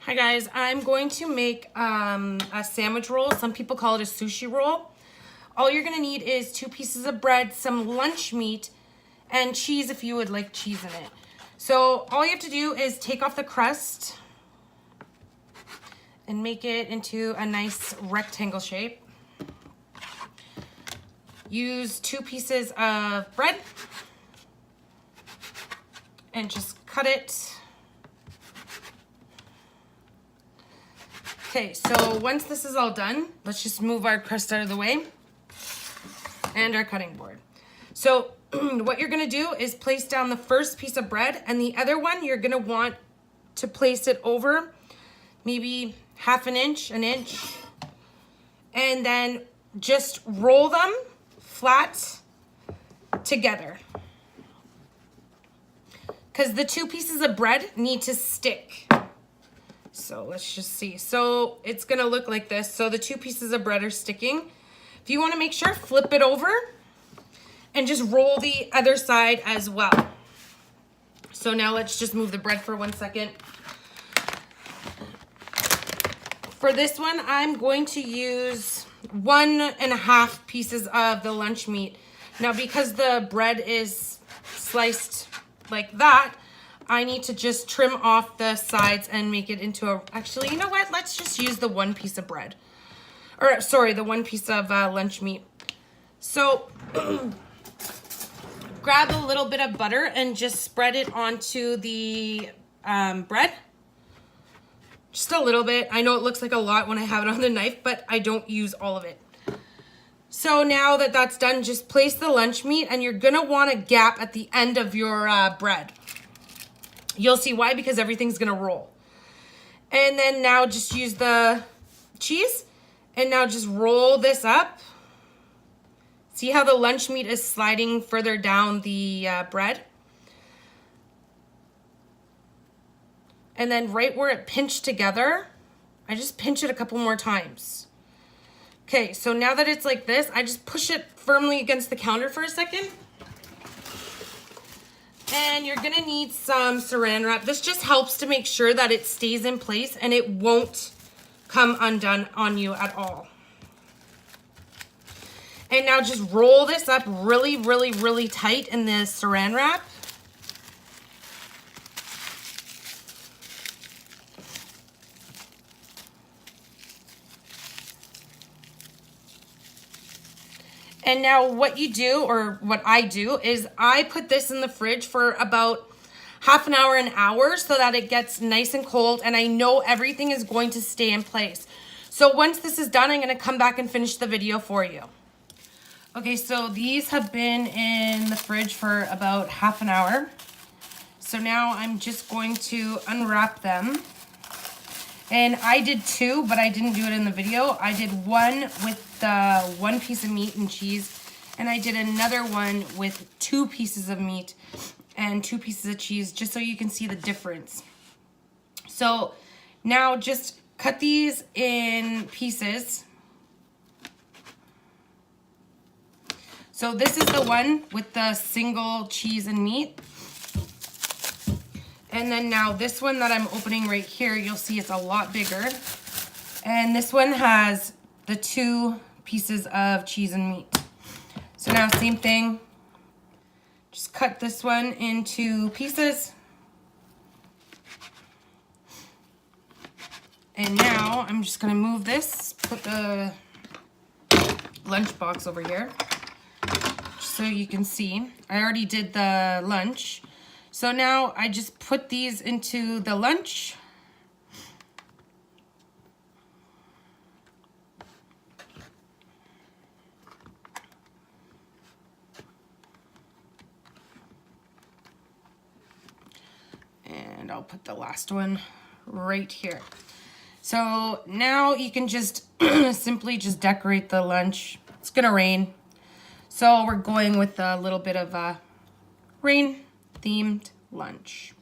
Hi guys, I'm going to make a sandwich roll. Some people call it a sushi roll. All you're gonna need is 2 pieces of bread, some lunch meat, and cheese if you would like cheese in it. So all you have to do is take off the crust and make it into a nice rectangle shape. Use 2 pieces of bread and just cut it. Okay, so once this is all done, let's just move our crust out of the way and our cutting board. So what you're gonna do is place down the first piece of bread, and the other one you're gonna want to place it over maybe half an inch, and then just roll them flat together. Because the 2 pieces of bread need to stick. So let's just see. So it's gonna look like this. So the 2 pieces of bread are sticking. If you wanna make sure, flip it over and just roll the other side as well. So now let's just move the bread for 1 second. For this one, I'm going to use 1.5 pieces of the lunch meat. Now, because the bread is sliced like that, I need to just trim off the sides and make it into a, actually, you know what? Let's just use the 1 piece of bread. Or, sorry, the 1 piece of lunch meat. So, grab a little bit of butter and just spread it onto the bread. Just a little bit. I know it looks like a lot when I have it on the knife, but I don't use all of it. So now that that's done, just place the lunch meat, and you're gonna want a gap at the end of your bread. You'll see why, because everything's gonna roll. And then now just use the cheese, and now just roll this up. See how the lunch meat is sliding further down the bread? And then right where it pinched together, I just pinch it a couple more times. Okay, so now that it's like this, I just push it firmly against the counter for a second. And you're gonna need some saran wrap. This just helps to make sure that it stays in place and it won't come undone on you at all. And now just roll this up really, really, really tight in the saran wrap. And now what you do, or what I do, is I put this in the fridge for about half an hour, so that it gets nice and cold, and I know everything is going to stay in place. So once this is done, I'm gonna come back and finish the video for you. Okay, so these have been in the fridge for about half an hour. So now I'm just going to unwrap them. And I did 2, but I didn't do it in the video. I did 1 with the 1 piece of meat and cheese, and I did another one with 2 pieces of meat and 2 pieces of cheese, just so you can see the difference. So now just cut these in pieces. So this is the one with the single cheese and meat. And then now this one that I'm opening right here, you'll see it's a lot bigger. And this one has the 2 pieces of cheese and meat. So now same thing, just cut this one into pieces. And now I'm just gonna move this, put the lunch box over here, just so you can see. I already did the lunch. So now I just put these into the lunch. And I'll put the last one right here. So now you can just simply just decorate the lunch. It's gonna rain. So we're going with a little bit of a rain themed lunch.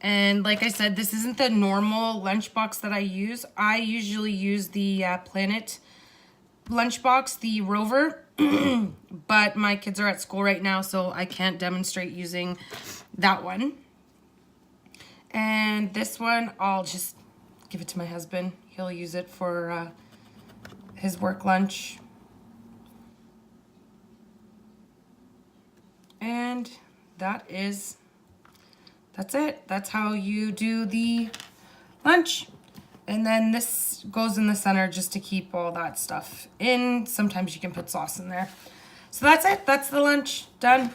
And like I said, this isn't the normal lunchbox that I use. I usually use the Planet lunchbox, the Rover, but my kids are at school right now, so I can't demonstrate using that one. And this one, I'll just give it to my husband. He'll use it for his work lunch. And that's it. That's how you do the lunch. And then this goes in the center just to keep all that stuff in. Sometimes you can put sauce in there. So that's it. That's the lunch. Done.